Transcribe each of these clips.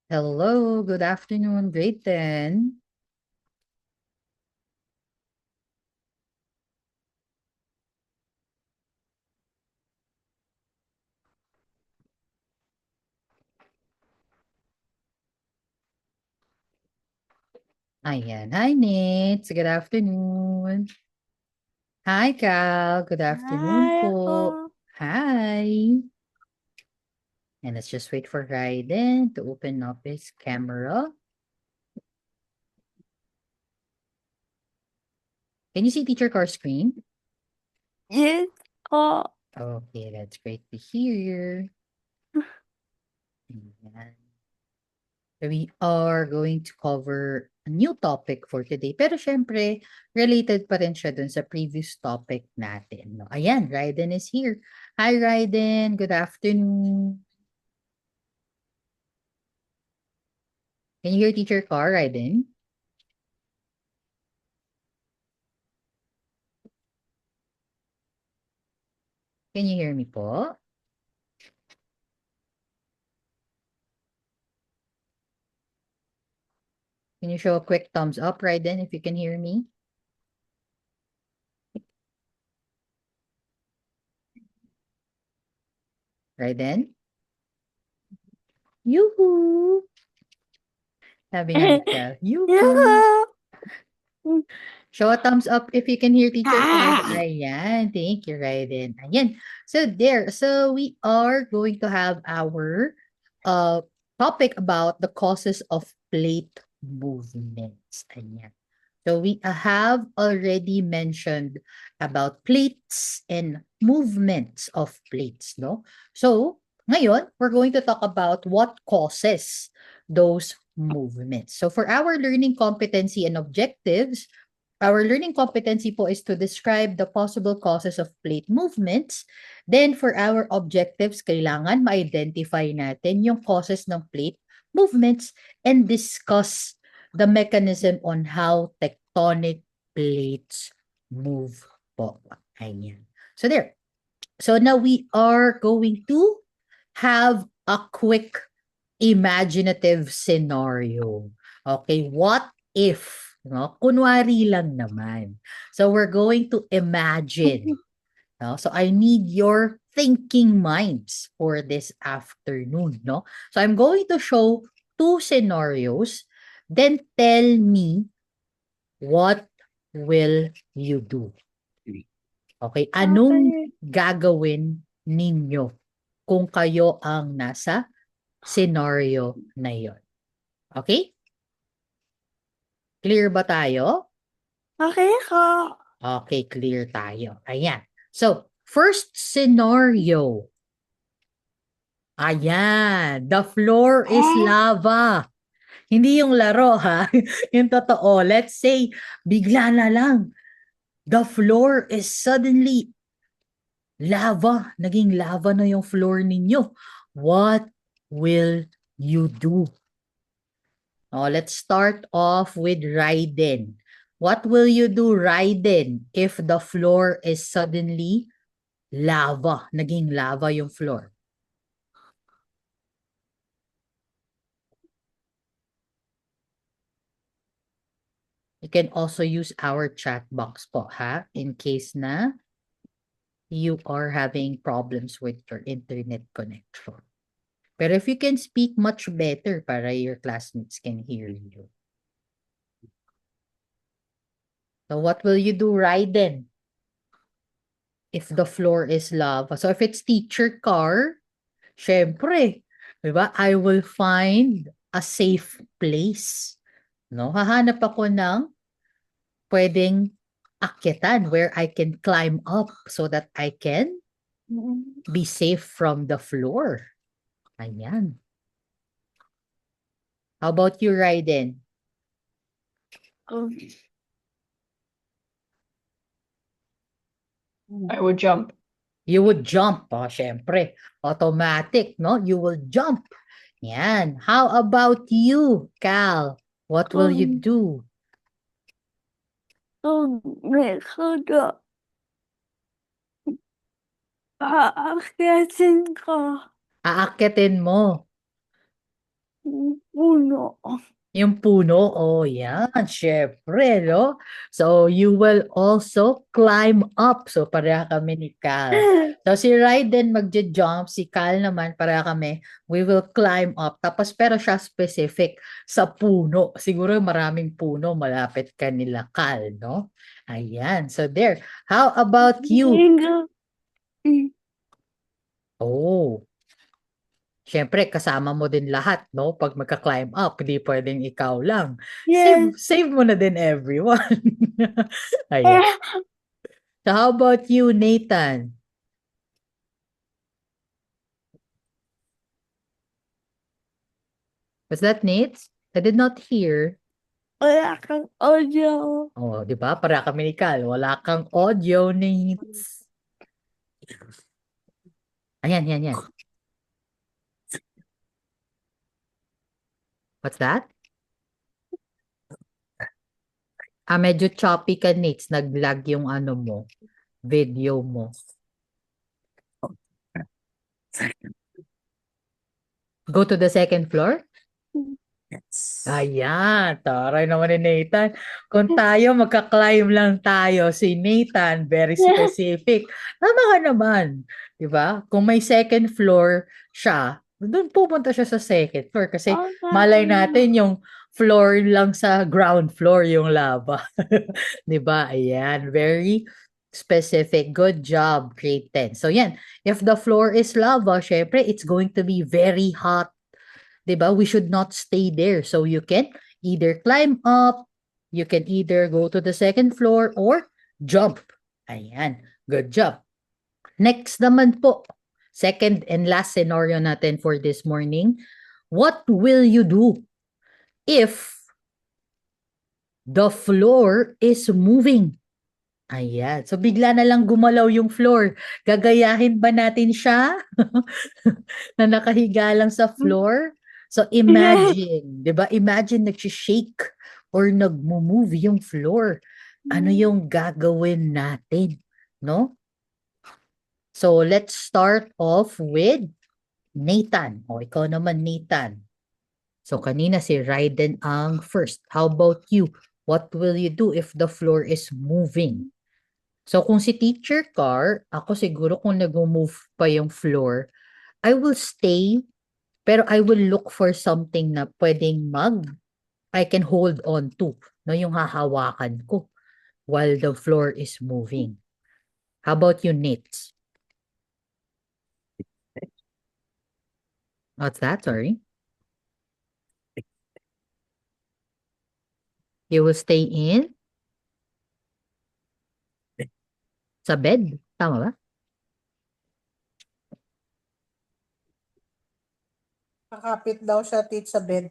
Hello, good afternoon, grade 10. Ayan. Hi, Nitz. Good afternoon. Hi, Cal. Good afternoon Hi po. po. Hi. And let's just wait for Raiden to open up his camera. Can you see Teacher Car's screen? Yes po. Okay, that's great to hear. Ayan. We are going to cover a new topic for today. Pero syempre, related pa rin siya dun sa previous topic natin. No? Ayan, Raiden is here. Hi, Raiden. Good afternoon. Can you hear Teacher Carr, Raiden? Can you hear me po? Can you show a quick thumbs up, Raiden, if you can hear me? Raiden? Yoo-hoo! Sabi nga ni Cal, yoo-hoo! Yeah. Show a thumbs up if you can hear Teacher Carr. Ah. Ayan, thank you, Raiden. Ayan. So there, so we are going to have our uh topic about the causes of plate movements. Ayan. So we have already mentioned about plates and movements of plates, no? So ngayon, we're going to talk about what causes those movements. So for our learning competency and objectives, our learning competency po is to describe the possible causes of plate movements. Then for our objectives, kailangan ma-identify natin yung causes ng plate movements and discuss the mechanism on how tectonic plates move po. Ayan. So there. So now we are going to have a quick imaginative scenario. Okay, what if, no? Kunwari lang naman. So we're going to imagine. No? So I need your thinking minds for this afternoon, no? So I'm going to show two scenarios, then tell me what will you do? Okay, anong Okay. gagawin ninyo kung kayo ang nasa scenario na yon? Okay? Clear ba tayo? Okay ko. Okay, clear tayo. Ayan. So, first scenario. Ayan. The floor is Eh. lava. Hindi yung laro, ha? Yung totoo. Let's say, bigla na lang. The floor is suddenly lava. Naging lava na yung floor ninyo. What will you do? Oh, let's start off with Raiden. What will you do, Raiden, if the floor is suddenly lava? Naging lava yung floor. You can also use our chat box po, ha? In case na you are having problems with your internet connection. Pero if you can speak much better para your classmates can hear you. So what will you do, Raiden, if the floor is lava? So if it's teacher car, syempre, di ba? I will find a safe place. No? Hahanap ako ng pwedeng akyatan where I can climb up so that I can be safe from the floor. Ayan. How about you, Raiden? I would jump. You would jump. Oh, syempre. Automatic, no? You will jump. Yan. How about you, Cal? What will you do? Aakyatin ko. Aakyatin mo. Puno. Yung puno, oh yan, syempre, no? So, you will also climb up. So, pareha kami ni Cal. So, si Raiden magja-jump, si Cal naman, pareha kami, we will climb up. Tapos, pero siya specific sa puno. Siguro maraming puno, malapit ka nila, Cal, no? Ayan, so there. How about you? Oh, syempre, kasama mo din lahat, no? Pag magka-climb up, hindi pwedeng ikaw lang. Yes. Save mo na din everyone. Ayan. So how about you, Nathan? Was that Nate? I did not hear. Wala kang audio. Oh, di ba? Para kami ni Cal. Wala kang audio, Nate. Ayan, yan, yan. What's that? Medyo choppy ka, Nate. Nag-lag yung ano mo, video mo. Go to the second floor? Yes. Ayan, taray naman ni Nathan. Kung tayo, magka-climb lang tayo. Si Nathan, very specific. Tama ka naman. Di ba? Kung may second floor siya, doon pupunta siya sa second floor. Kasi malay natin yung floor lang sa ground floor yung lava. Di ba? Ayan, very specific. Good job, grade 10. So yan, if the floor is lava, syempre, it's going to be very hot. 'Di ba? We should not stay there. So you can either climb up, you can either go to the second floor or jump. Ayan, good job. Next naman po, second and last scenario natin for this morning. What will you do if the floor is moving? Ayan. So bigla na lang gumalaw yung floor. Gagayahin ba natin siya? Na nakahiga lang sa floor? So imagine, 'di ba? Imagine nagshi-shake or nagmo-move yung floor. Ano yung gagawin natin, no? So let's start off with Nathan. O ikaw naman, Nathan. So kanina si Raiden ang first. How about you? What will you do if the floor is moving? So kung si Teacher Car, ako siguro kung nag-move pa yung floor, I will stay, pero I will look for something na pwedeng I can hold on to, no, yung hahawakan ko while the floor is moving. How about you, Nate? What's that? Sorry. You will stay in? Sa bed? Tama ba? Kakapit daw siya, tit, sa bed.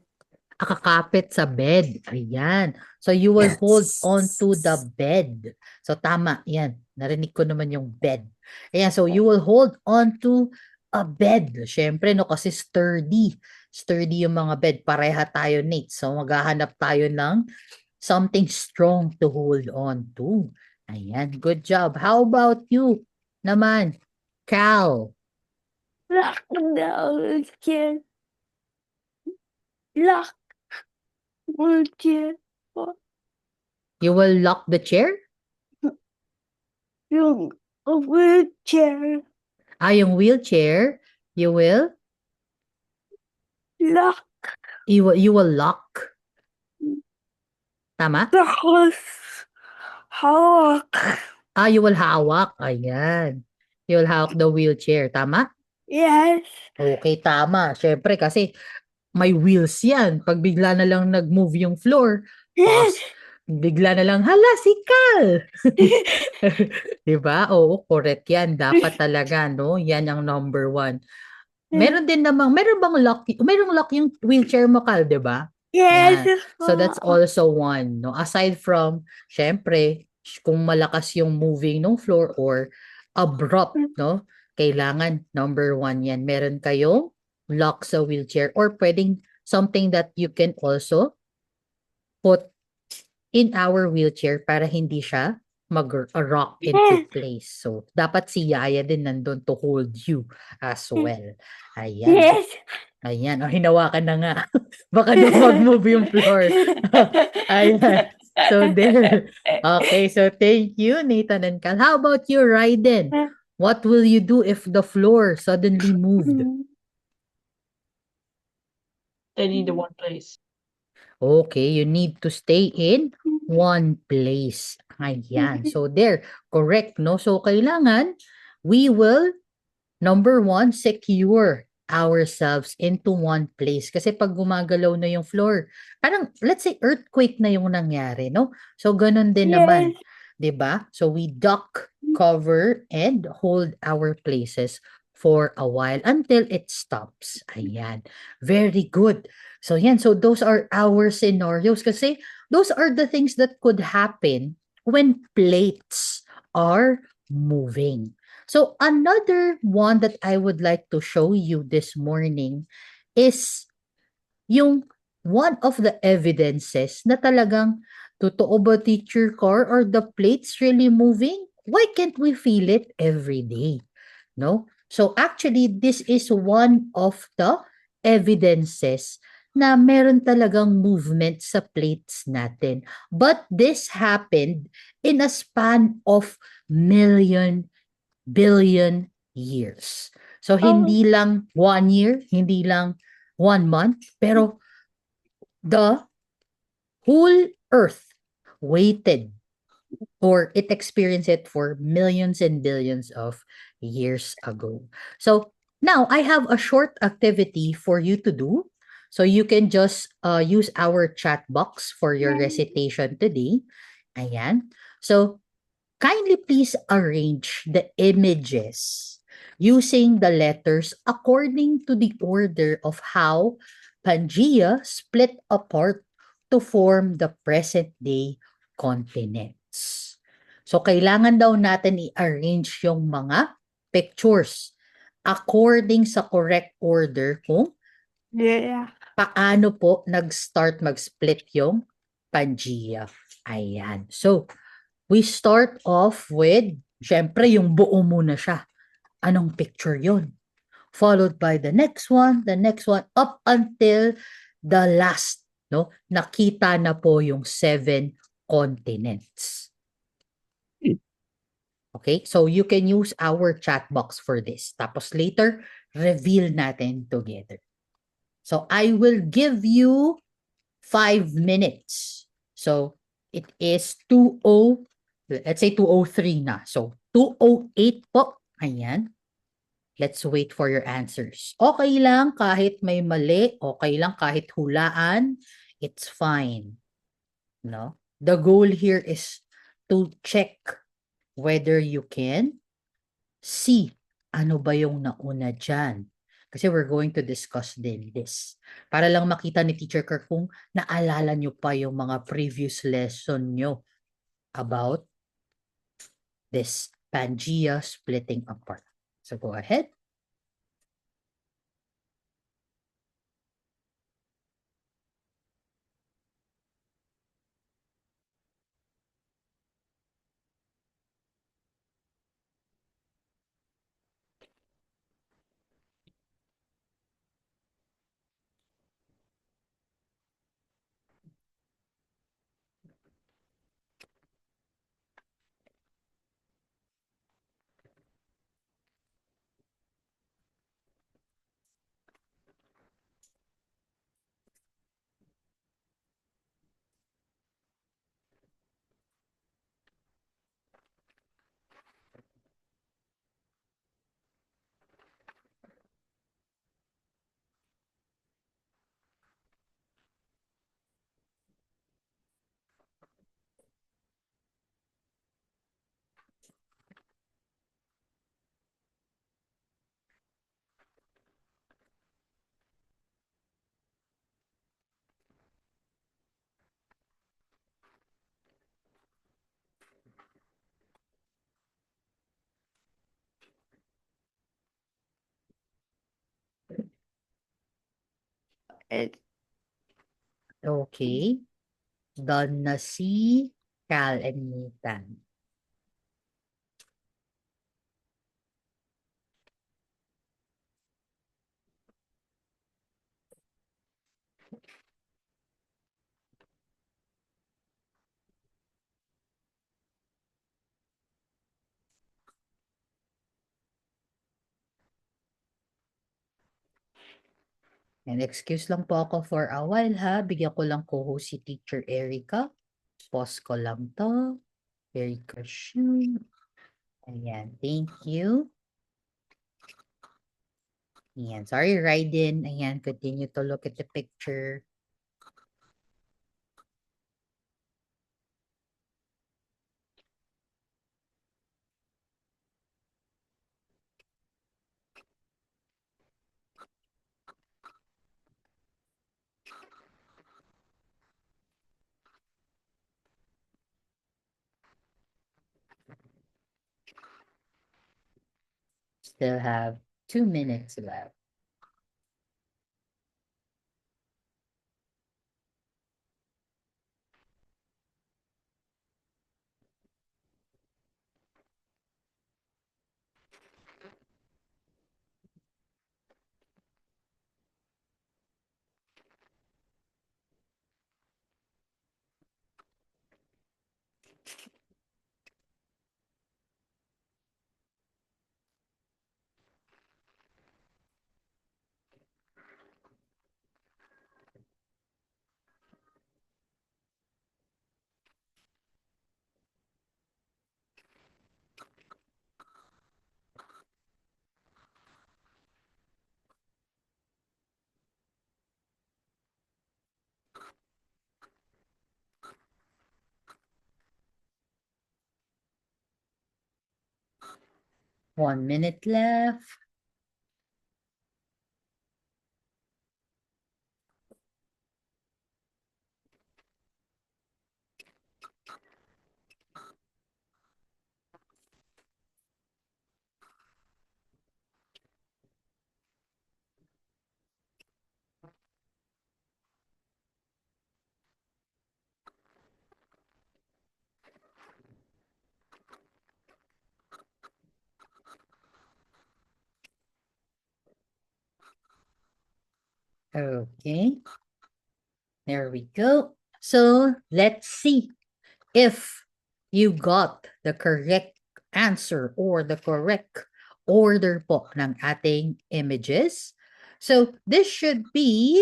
Kakapit sa bed. Ayan. So you will hold on to the bed. So tama, yan. Narinig ko naman yung bed. Ayan, so you will hold on to a bed. Syempre, no, kasi sturdy. Sturdy yung mga bed. Pareha tayo, Nate. So maghahanap tayo ng something strong to hold on to. Ayan, good job. How about you naman, Cal? Lock the chair. Lock the chair. You will lock the chair? Yung wheelchair. Yung wheelchair, you will? Lock You will lock. Tama? the house. Hawak. You will hawak. Ayan. You will hawak the wheelchair. Tama? Yes. Okay, tama. Syempre, kasi may wheels yan. Pag bigla na lang nag-move yung floor, tapos bigla na lang, hala, si Cal! Diba? Oo, correct yan. Dapat talaga, no? Yan ang number one. Meron bang lock, merong lock yung wheelchair mo, Cal, diba? Yes. Yan. So that's also one, no? Aside from, syempre, kung malakas yung moving ng floor or abrupt, no? Kailangan number one yan. Meron kayong lock sa wheelchair or pwedeng something that you can also put in our wheelchair para hindi siya mag-rock into place. So, dapat si Yaya din nandun to hold you as well. Ayan. Yes. Ayan, o hinawakan na nga. Baka daw mag-move yung floor. Ayan. So there. Okay, so thank you, Nathan and Cal. How about you, Raiden? What will you do if the floor suddenly moved? Stay in the one place. Okay, you need to stay in one place. Ayan. So there, correct, no? So kailangan we will, number one, secure ourselves into one place. Kasi pag gumagalaw na yung floor, parang, let's say, earthquake na yung nangyari, no? So, ganun din naman. Yes. 'Di ba? So, we duck, cover, and hold our places for a while until it stops. Ayan. Very good. So, yan. So, those are our scenarios kasi those are the things that could happen when plates are moving. So another one that I would like to show you this morning is yung one of the evidences na talagang totoo ba, Teacher Car, or the plates really moving? Why can't we feel it every day? No? So actually, this is one of the evidences na meron talagang movement sa plates natin. But this happened in a span of billion years. So, hindi lang 1 year, hindi lang 1 month, pero the whole earth waited or it experienced it for millions and billions of years ago. So, now I have a short activity for you to do. So, you can just use our chat box for your recitation today. Ayan. So, kindly please arrange the images using the letters according to the order of how Pangaea split apart to form the present-day continents. So, kailangan daw natin i-arrange yung mga pictures according sa correct order kung Yeah. paano po nag-start mag-split yung Pangaea. Ayan. So, we start off with, syempre, yung buo muna siya. Anong picture yon? Followed by the next one, up until the last, no? Nakita na po yung 7 continents. Okay? So, you can use our chat box for this. Tapos later, reveal natin together. So, I will give you 5 minutes. So, it is 2:00, let's say 2:03 na. So, 2:08 po. Ayan. Let's wait for your answers. Okay lang kahit may mali, okay lang kahit hulaan, it's fine. No? The goal here is to check whether you can see ano ba yung nauna dyan. Kasi we're going to discuss din this. Para lang makita ni Teacher Kirk kung naalala nyo pa yung mga previous lesson nyo about this Pangaea splitting apart. So go ahead. Okay. Done na si Cal and Nathan. And excuse lang po ako for a while ha. Bigyan ko lang co-host si Teacher Erica. Pause ko lang to. Erica Shun. Ayan, thank you. Ayan, sorry Raiden. Ayan, continue to look at the picture. Still have 2 minutes left. One minute left. Okay. There we go. So let's see if you got the correct answer or the correct order po ng ating images. So this should be,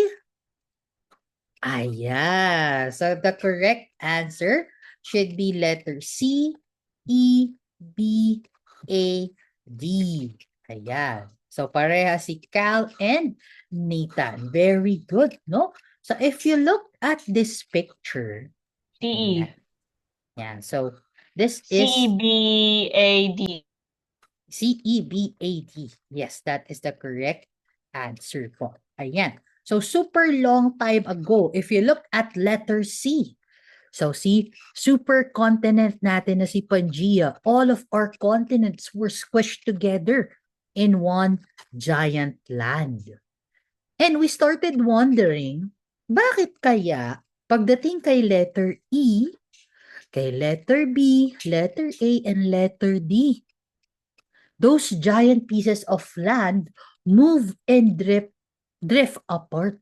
yeah. So the correct answer should be letter C, E, B, A, D. Ayan. So pareha si Cal and Nathan. Very good, no? So if you look at this picture, CE. yeah, so this is CBAD. CEBAD. Yes, that is the correct answer po. Ayan. So super long time ago, if you look at letter C, so see, supercontinent natin na si Pangaea, all of our continents were squished together in one giant land. And we started wondering, bakit kaya pagdating kay letter E, kay letter B, letter A, and letter D, those giant pieces of land move and drift apart?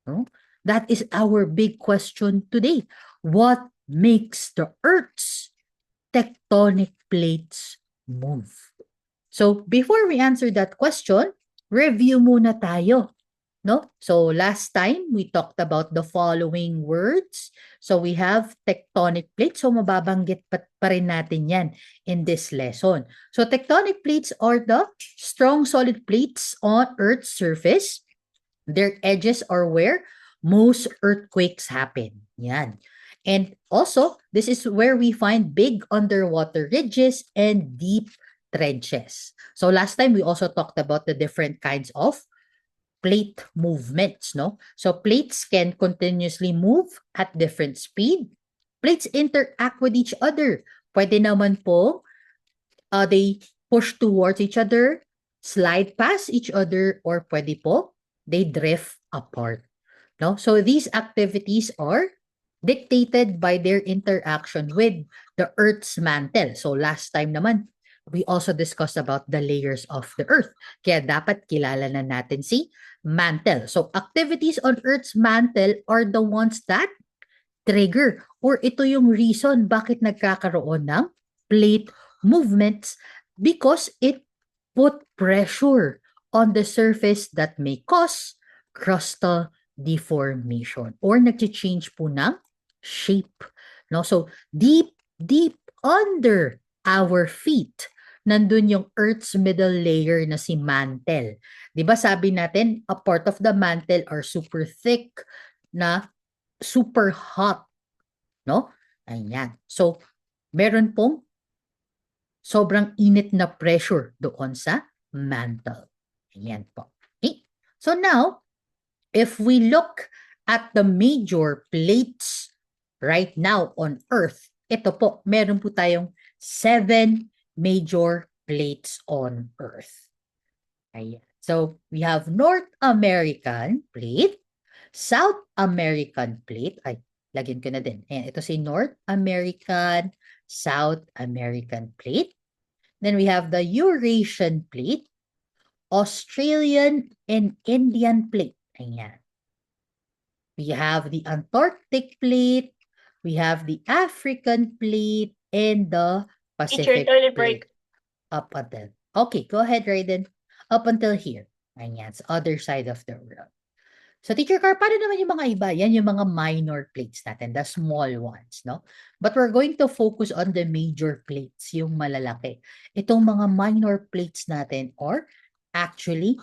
No? That is our big question today. What makes the Earth's tectonic plates move? So before we answer that question, review muna tayo. No? So last time, we talked about the following words. So we have tectonic plates. So mababanggit pa rin natin yan in this lesson. So tectonic plates are the strong solid plates on Earth's surface. Their edges are where most earthquakes happen. Yan. And also, this is where we find big underwater ridges and deep trenches. So last time, we also talked about the different kinds of plate movements, no? So plates can continuously move at different speed. Plates interact with each other. Pwede naman po, they push towards each other, slide past each other, or pwede po, they drift apart. No? So these activities are dictated by their interaction with the Earth's mantle. So last time naman, we also discussed about the layers of the Earth. Kaya dapat kilala na natin si mantle. So activities on Earth's mantle are the ones that trigger or ito yung reason bakit nagkakaroon ng plate movements because it put pressure on the surface that may cause crustal deformation or nag-change po ng shape. No? So deep under our feet, nandun yung Earth's middle layer na si mantle. 'Di ba sabi natin, a part of the mantle are super thick na super hot, no? Ayan. So, meron pong sobrang init na pressure doon sa mantle. Ayan po. Okay? So now, if we look at the major plates right now on Earth, ito po, meron po tayong 7 major plates on Earth. Ayan. So, we have North American plate, South American plate. Ay, lagyan ko na din. Ayan, ito si North American, South American plate. Then we have the Eurasian plate, Australian and Indian plate. Ayan. We have the Antarctic plate, we have the African plate, and the Teacher, Pacific toilet plate. break. Up until. Okay, go ahead, Raiden. Up until here. Ayan, sa other side of the world. So, Teacher Carr, paano naman yung mga iba? Yan yung mga minor plates natin, the small ones, no? But we're going to focus on the major plates, yung malalaki. Itong mga minor plates natin are actually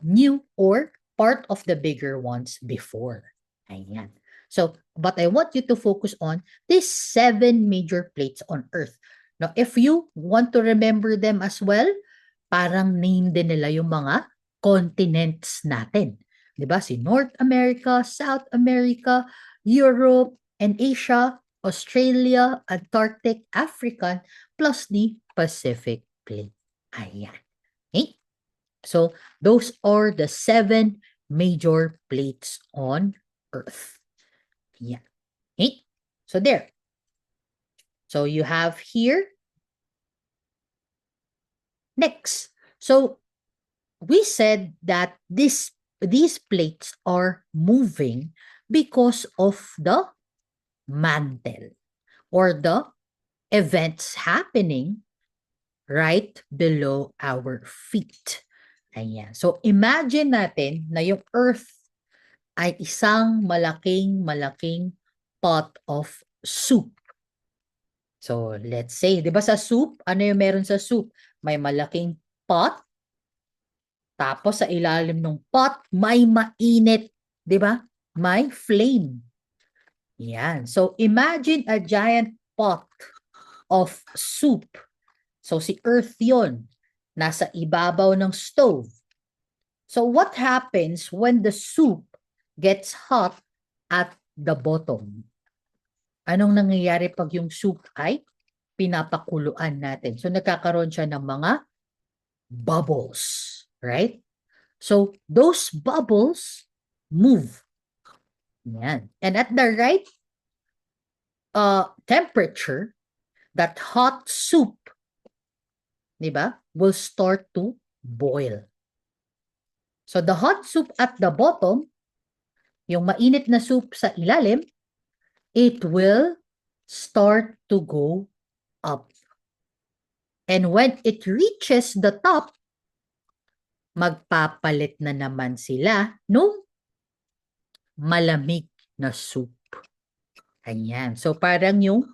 new or part of the bigger ones before. Ayan. So, but I want you to focus on these 7 major plates on Earth. Now, if you want to remember them as well, parang name din nila yung mga continents natin. 'Di ba? Si North America, South America, Europe, and Asia, Australia, Antarctic, African, plus the Pacific plate. Ayan. Okay? So, those are the 7 major plates on Earth. Yeah. Okay? So, there. So, you have here. Next. So, we said that these plates are moving because of the mantle or the events happening right below our feet. Ayan. So, imagine natin na yung Earth ay isang malaking pot of soup. So, let's say, di ba sa soup, ano yung meron sa soup? May malaking pot, tapos sa ilalim ng pot, may mainit, di ba? May flame. Yan. So, imagine a giant pot of soup. So, si Earth yon nasa ibabaw ng stove. So, what happens when the soup gets hot at the bottom? Anong nangyayari pag yung soup ay pinapakuluan natin? So, nagkakaroon siya ng mga bubbles, right? So, those bubbles move. Yan. And at the right temperature, that hot soup, di ba, will start to boil. So, the hot soup at the bottom, yung mainit na soup sa ilalim, it will start to go up. And when it reaches the top, magpapalit na naman sila nung malamig na soup. Ayan. So parang yung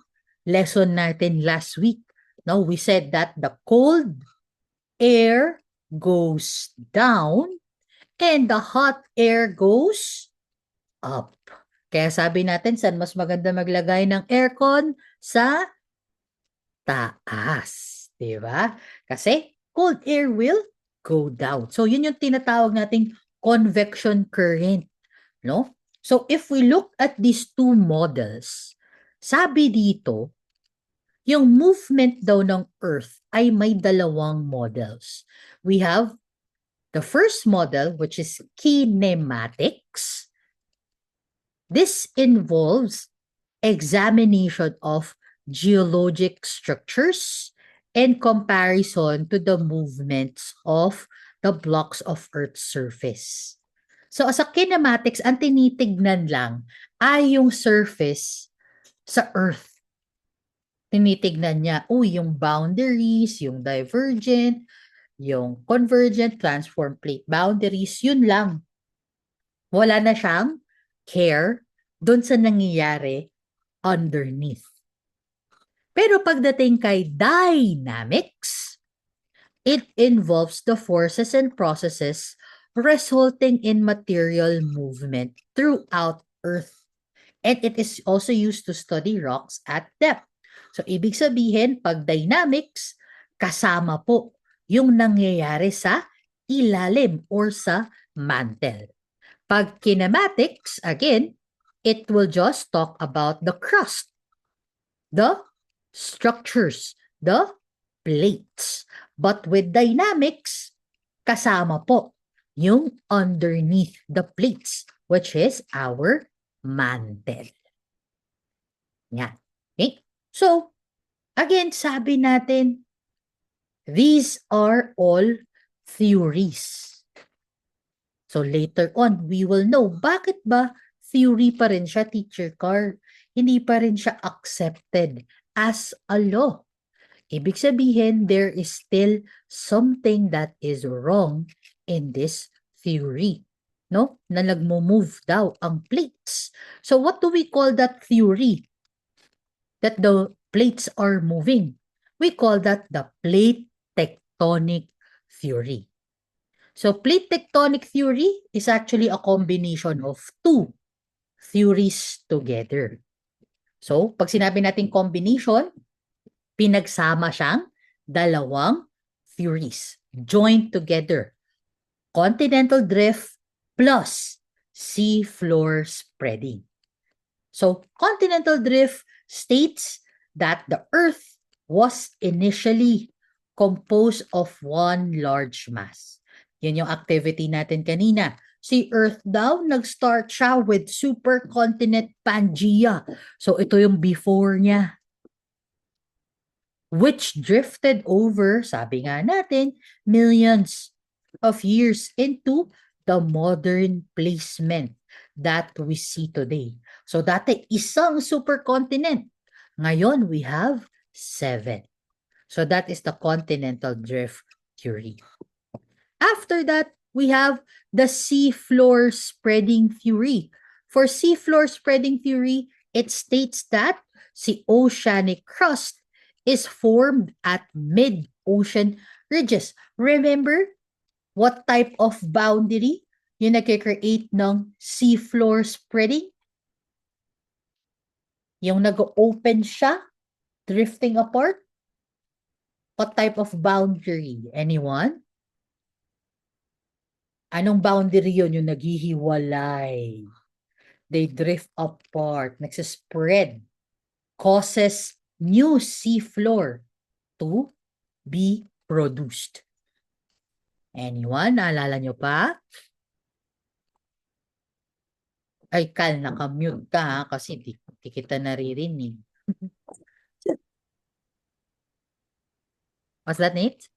lesson natin last week, no? We said that the cold air goes down and the hot air goes up. Kaya sabi natin, saan mas maganda maglagay ng aircon? Sa taas. Diba? Kasi cold air will go down. So, yun yung tinatawag nating convection current. No? So, if we look at these two models, sabi dito, yung movement daw ng Earth ay may dalawang models. We have the first model, which is kinematics. This involves examination of geologic structures in comparison to the movements of the blocks of Earth's surface. So sa kinematics, ang tinitignan lang ay yung surface sa Earth. Tinitignan niya, yung boundaries, yung divergent, yung convergent, transform plate boundaries, yun lang. Wala na siyang care doon sa nangyayari underneath. Pero pagdating kay dynamics, it involves the forces and processes resulting in material movement throughout Earth. And it is also used to study rocks at depth. So, ibig sabihin, pag dynamics, kasama po yung nangyayari sa ilalim or sa mantle. Pag kinematics, again, it will just talk about the crust, the structures, the plates. But with dynamics, kasama po yung underneath the plates, which is our mantle. Yan. Okay? So, again, sabi natin, these are all theories. So, later on, we will know, bakit ba theory pa rin siya, Teacher Carr? Hindi pa rin siya accepted as a law. Ibig sabihin, there is still something that is wrong in this theory. No? Na nagmo-move daw ang plates. So, what do we call that theory? That the plates are moving. We call that the plate tectonic theory. So plate tectonic theory is actually a combination of two theories together. So pag sinabi natin combination, pinagsama siyang dalawang theories joined together. Continental drift plus sea floor spreading. So continental drift states that the Earth was initially composed of one large mass. Yun yung activity natin kanina. Si Earth daw, nag-start siya with supercontinent Pangaea. So ito yung before niya. Which drifted over, sabi nga natin, millions of years into the modern placement that we see today. So dati isang supercontinent. Ngayon we have 7. So that is the continental drift theory. After that, we have the seafloor spreading theory. For seafloor spreading theory, it states that the oceanic crust is formed at mid-ocean ridges. Remember what type of boundary yung nag-create ng seafloor spreading? Yung nag-open siya, drifting apart? What type of boundary? Anyone? Anong boundary yun? Yung naghihiwalay. They drift apart, nagsispread, causes new seafloor to be produced. Anyone? Naalala nyo pa? Ay, Kal, nakamute ka ha, kasi di kita naririnig. What's that, Nate?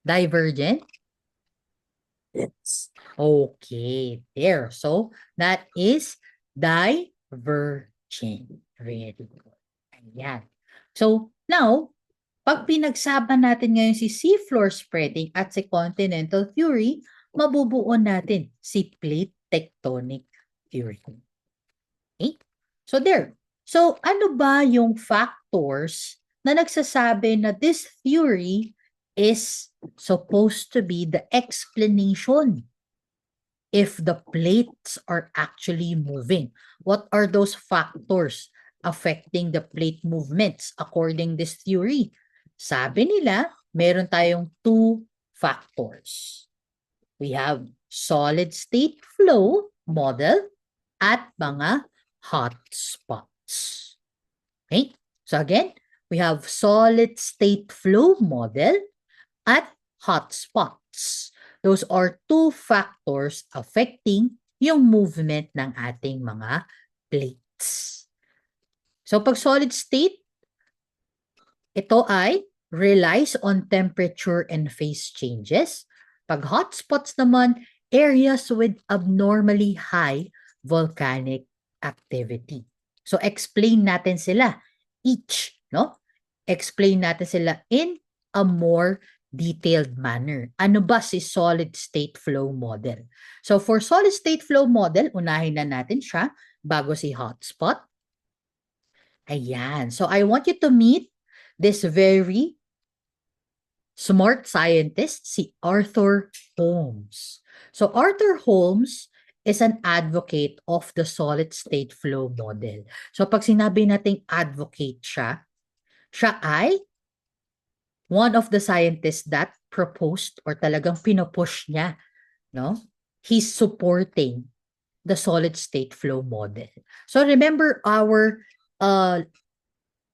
Divergent? Yes. Okay, there. So, that is divergent. Very good. Ayan. So, now, pag pinagsama natin ngayon si seafloor spreading at si continental theory, mabubuo natin si plate tectonic theory. Okay? So, there. So, ano ba yung factors na nagsasabi na this theory is supposed to be the explanation if the plates are actually moving? What are those factors affecting the plate movements according this theory? Sabi nila, meron tayong 2 factors. We have solid state flow model at mga hot spots. Okay? So again, we have solid state flow model at hot spots. Those are 2 factors affecting yung movement ng ating mga plates. So pag solid state, ito ay relies on temperature and phase changes. Pag hotspots naman, areas with abnormally high volcanic activity. So explain natin sila each, no? Explain natin sila in a more detailed manner. Ano ba si solid state flow model? So for solid state flow model, unahin na natin siya bago si hotspot. Ayan. So I want you to meet this very smart scientist, si Arthur Holmes. So Arthur Holmes is an advocate of the solid state flow model. So pag sinabi nating advocate siya, siya ay one of the scientists that proposed or talagang pinopush niya, no? He's supporting the solid state flow model. So remember our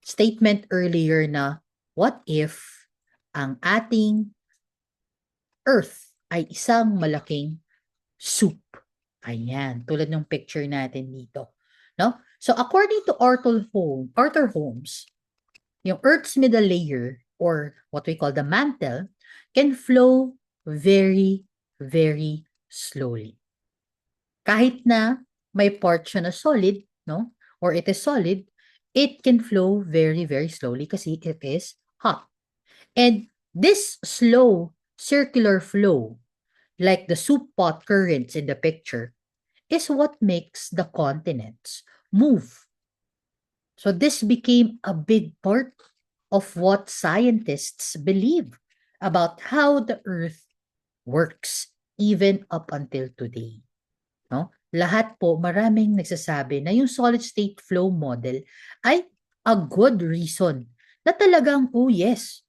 statement earlier na what if ang ating Earth ay isang malaking soup? Ayan, tulad ng picture natin dito. No? So according to Arthur Holmes, yung Earth's middle layer or what we call the mantle can flow very, very slowly. Kahit na may part siya na solid, no? Or it is solid, it can flow very, very slowly kasi it is hot. And this slow circular flow, like the soup pot currents in the picture, is what makes the continents move. So this became a big part of what scientists believe about how the Earth works even up until today. No? Lahat po, maraming nagsasabi na yung solid state flow model ay a good reason na talagang, oh yes,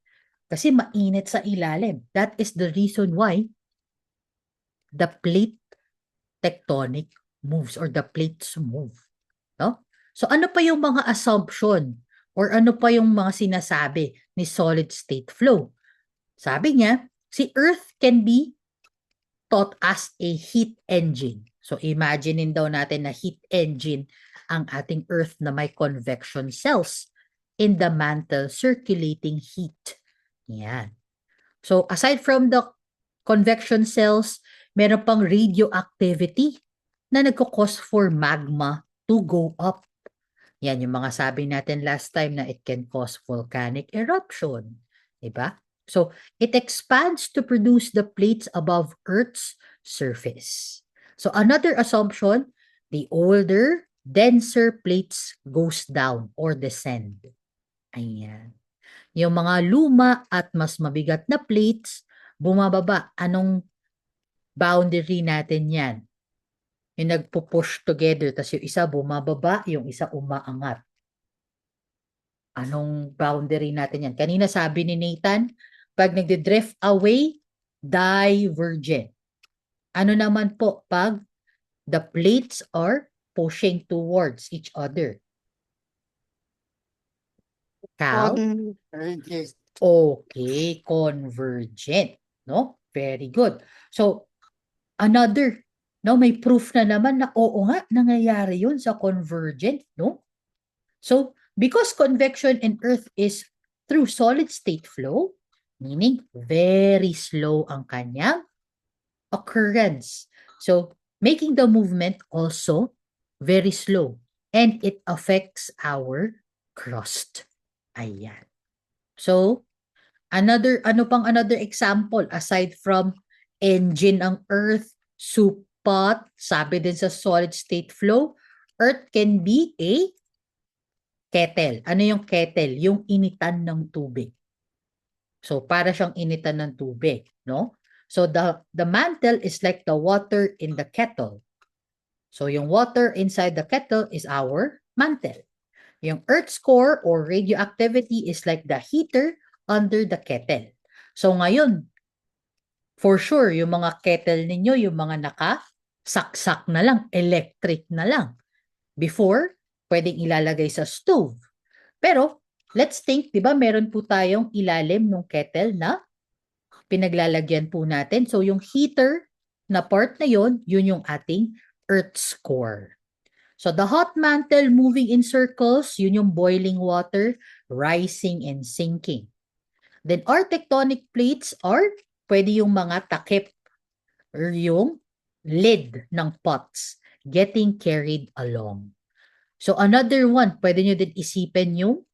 kasi mainit sa ilalim. That is the reason why the plate tectonic moves or the plates move. No? So ano pa yung mga assumption or ano pa yung mga sinasabi ni solid state flow? Sabi niya, si Earth can be thought as a heat engine. So imaginein daw natin na heat engine ang ating Earth na may convection cells in the mantle circulating heat. Yan. So aside from the convection cells, meron pang radioactivity na nagkakos for magma to go up. Yan yung mga sabi natin last time na it can cause volcanic eruption. Diba? So it expands to produce the plates above Earth's surface. So another assumption, the older, denser plates goes down or descend. Ayan. Yung mga luma at mas mabigat na plates, bumababa. Anong boundary natin yan? Yung nagpo-push together, tas yung isa bumababa, yung isa umaangat. Anong boundary natin yan? Kanina sabi ni Nathan, pag nagde-drift away, divergent. Ano naman po pag the plates are pushing towards each other? Cal? Okay, convergent, no? Very good. So, another, no, may proof na naman na oo nga, nangyayari yun sa convergent, no? So, because convection in Earth is through solid state flow, meaning very slow ang kanyang occurrence. So, making the movement also very slow and it affects our crust. Ayan. So, another example aside from engine ang Earth, soup pot, sabi din sa solid state flow, Earth can be a kettle. Ano yung kettle? Yung initan ng tubig. So, para siyang initan ng tubig, no? So, the mantle is like the water in the kettle. So, yung water inside the kettle is our mantle. Yung Earth's core or radioactivity is like the heater under the kettle. So, ngayon, for sure, yung mga kettle ninyo, yung mga nakasaksak na lang, electric na lang. Before, pwedeng ilalagay sa stove. Pero, let's think, di ba, meron po tayong ilalim ng kettle na pinaglalagyan po natin. So, yung heater na part na yun, yun yung ating Earth's core. So, the hot mantle moving in circles, yun yung boiling water, rising and sinking. Then our tectonic plates are pwede yung mga takip or yung lid ng pots getting carried along. So another one, pwede nyo din isipin yung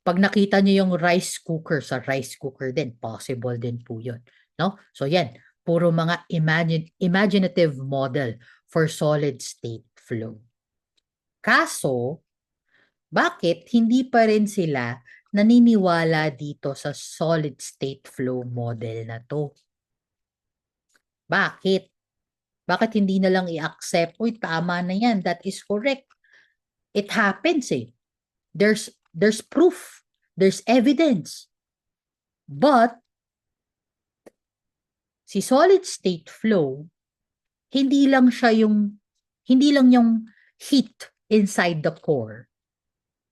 pag nakita nyo yung rice cooker, sa rice cooker din, possible din po yun. No? So yan, puro mga imaginative model for solid state flow. Kaso, bakit hindi pa rin sila naniniwala dito sa solid state flow model na to? Bakit? Bakit hindi na lang i-accept, uy, tama na yan, that is correct. It happens eh. There's proof, there's evidence. But si solid state flow, hindi lang yung heat inside the core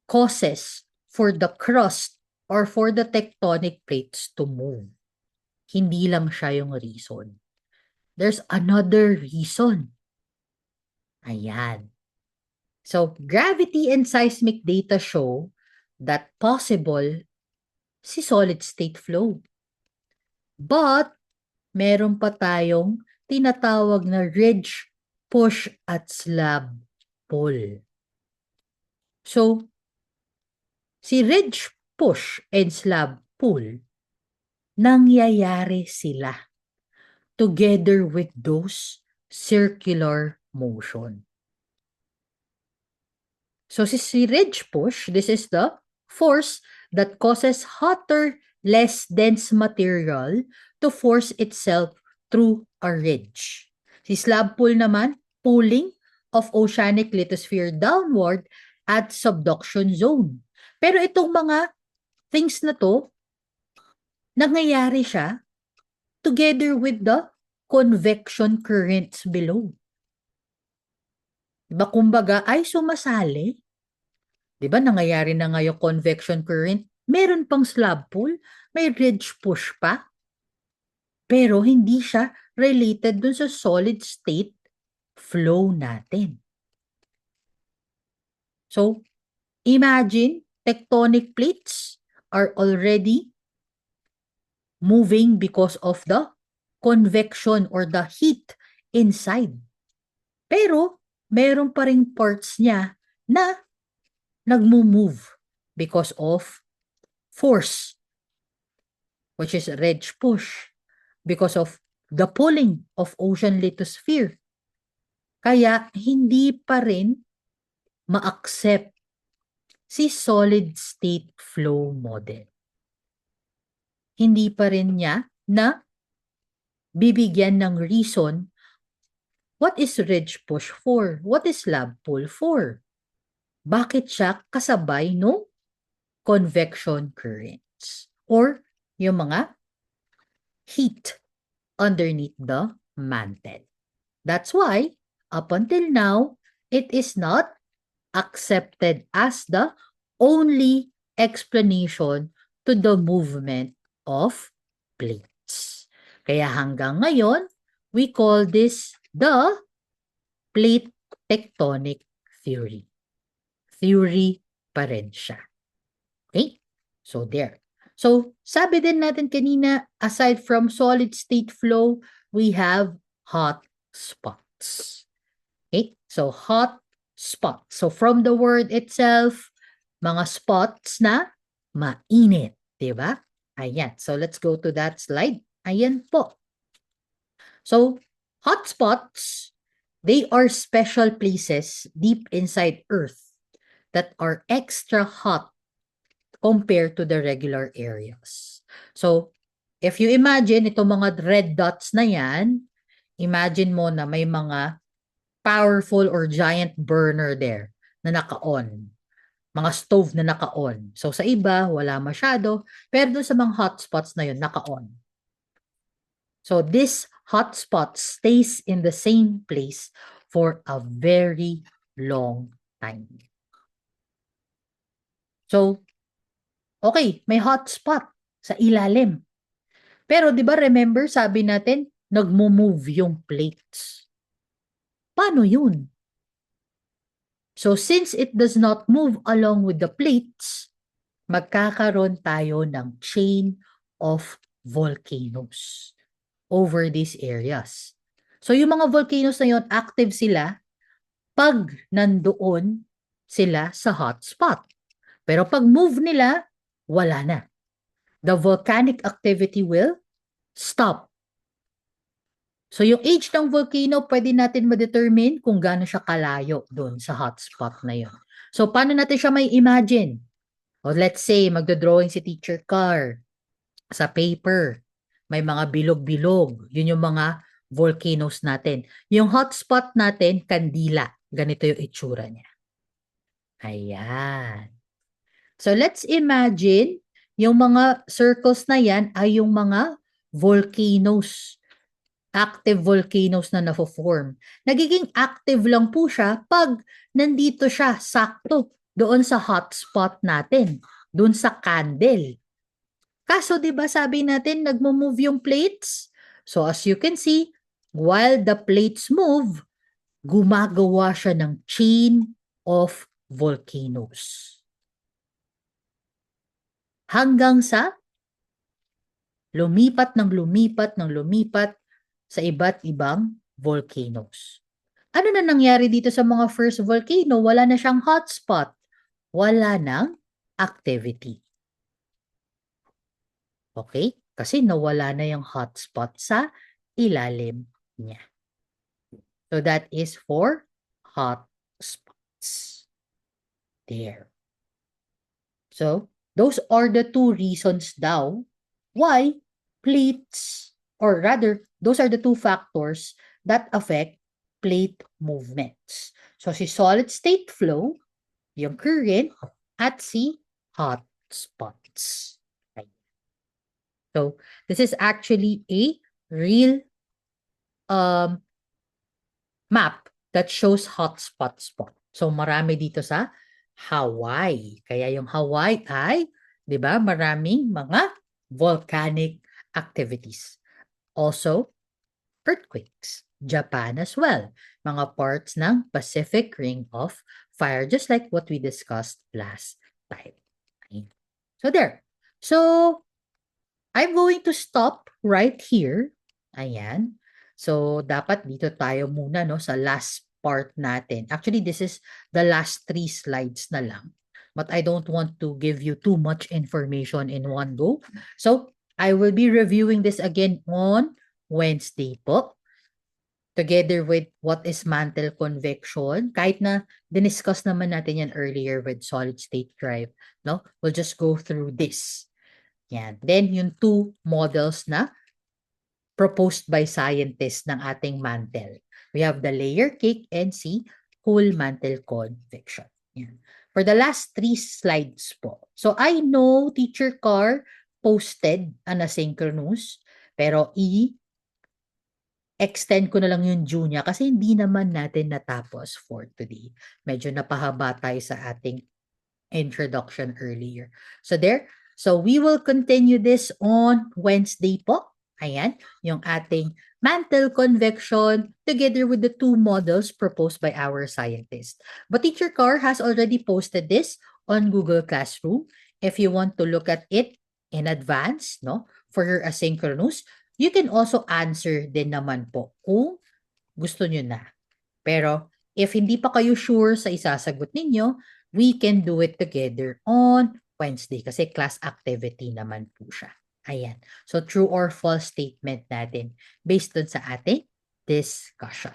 causes for the crust or for the tectonic plates to move. Hindi lang siya yung reason. There's another reason. Ayan. So, gravity and seismic data show that possible si solid state flow. But, meron pa tayong tinatawag na ridge, push, at slab pull. So, si ridge, push, and slab pull, nangyayari sila together with those circular motion. So si ridge push, this is the force that causes hotter, less dense material to force itself through a ridge. Si slab pull naman, pulling of oceanic lithosphere downward at subduction zone. Pero itong mga things na to, nangyayari siya together with the convection currents below. Diba kumbaga ay sumasali? Diba nangyayari na nga yung convection current? Meron pang slab pull, may ridge push pa. Pero hindi siya related dun sa solid state flow natin. So, imagine tectonic plates are already moving because of the convection or the heat inside. Pero, meron pa ring parts niya na nagmo-move because of force, which is ridge push, because of the pulling of ocean lithosphere. Kaya, hindi pa rin ma-accept si solid state flow model. Hindi pa rin niya na bibigyan ng reason what is ridge push for? What is slab pull for? Bakit siya kasabay no convection currents or yung mga heat underneath the mantle. That's why, up until now, it is not accepted as the only explanation to the movement of plates. Kaya hanggang ngayon, we call this the plate tectonic theory. Theory pa rin siya. Okay? So there. So sabi din natin kanina, aside from solid state flow, we have hot spots. Okay? So hot spots. So from the word itself, mga spots na mainit. Diba? Ayan. So let's go to that slide. Ayan po. So hot spots, they are special places deep inside Earth that are extra hot compared to the regular areas. So, if you imagine itong mga red dots na yan, imagine mo na may mga powerful or giant burner there na naka-on. Mga stove na naka-on. So, sa iba, wala masyado. Pero doon sa mga hotspots na yun, naka-on. So, this hotspot stays in the same place for a very long time. So, okay, may hotspot sa ilalim. Pero 'di ba remember sabi natin, nagmo-move yung plates. Paano yun? So since it does not move along with the plates, magkakaroon tayo ng chain of volcanoes over these areas. So yung mga volcanoes na yun, active sila pag nandoon sila sa hotspot. Pero pag move nila, wala na. The volcanic activity will stop. So yung age ng volcano, pwede natin ma-determine kung gaano siya kalayo doon sa hotspot na yun. So paano natin siya may imagine? O let's say, magdodrawing si Teacher Carr sa paper. May mga bilog-bilog. Yun yung mga volcanoes natin. Yung hotspot natin, kandila. Ganito yung itsura niya. Ayan. So let's imagine, yung mga circles na yan ay yung mga volcanoes. Active volcanoes na na-form. Nagiging active lang po siya pag nandito siya, sakto, doon sa hotspot natin, doon sa candle. Kaso 'di ba sabi natin nagmo-move yung plates? So as you can see, while the plates move, gumagawa siya ng chain of volcanoes. Hanggang sa lumipat sa iba't ibang volcanoes. Ano na nangyari dito sa mga first volcano? Wala na siyang hotspot. Wala nang activity. Okay? Kasi nawala na yung hotspot sa ilalim niya. So that is for hotspots. There. So, those are the two reasons daw why plates, or rather, those are the two factors that affect plate movements. So, si solid state flow, yung current, at si hotspots. Okay. So, this is actually a real map that shows hotspot spot. So, marami dito sa Hawaii. Kaya yung Hawaii ay, di ba, maraming mga volcanic activities. Also, earthquakes. Japan as well. Mga parts ng Pacific Ring of Fire, just like what we discussed last time. Okay. So there. So, I'm going to stop right here. Ayan. So, dapat dito tayo muna no, sa last part natin. Actually, this is the last 3 slides na lang. But I don't want to give you too much information in one go. So, I will be reviewing this again on Wednesday po. Together with what is mantle convection. Kahit na diniscuss naman natin yan earlier with solid state drive. No? We'll just go through this. Yan. Then, yung 2 models na proposed by scientists ng ating mantle. We have the layer cake and si whole mantle convection. Yan. For the last 3 slides po. So, I know Teacher Carr posted an asynchronous, pero extend ko na lang yung June kasi hindi naman natin natapos for today. Medyo napahaba tayo sa ating introduction earlier. So there, so we will continue this on Wednesday po. Ayan, yung ating mantle convection together with the 2 models proposed by our scientists. But Teacher Carr has already posted this on Google Classroom. If you want to look at it in advance, no, for your asynchronous, you can also answer din naman po kung gusto nyo na. Pero if hindi pa kayo sure sa isasagot ninyo, we can do it together on Wednesday kasi class activity naman po siya. Ayan. So true or false statement natin based dun sa ating discussion.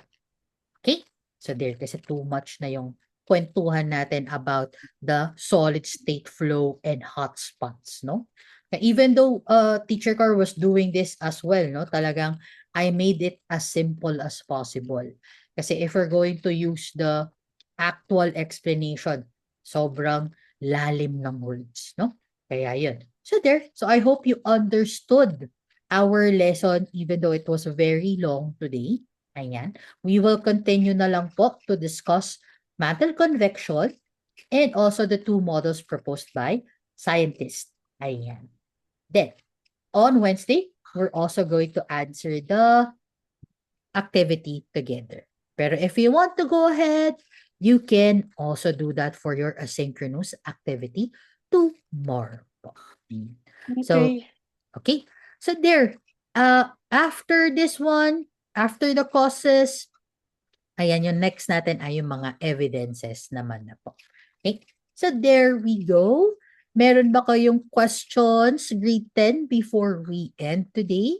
Okay? So there, kasi too much na yung kwentuhan natin about the solid state flow and hotspots, no? Even though Teacher Carr was doing this as well, no? Talagang I made it as simple as possible. Kasi if we're going to use the actual explanation, sobrang lalim ng words, no? Kaya yun. So there, so I hope you understood our lesson even though it was very long today. Ayan. We will continue na lang po to discuss mantle convection and also the 2 models proposed by scientists. Ayan. Then, on Wednesday, we're also going to answer the activity together. Pero if you want to go ahead, you can also do that for your asynchronous activity tomorrow po. So, okay. So there, after this one, after the causes, ayan, yung next natin ay yung mga evidences naman na po. Okay. So there we go. Meron ba kayong questions, grade 10, before we end today?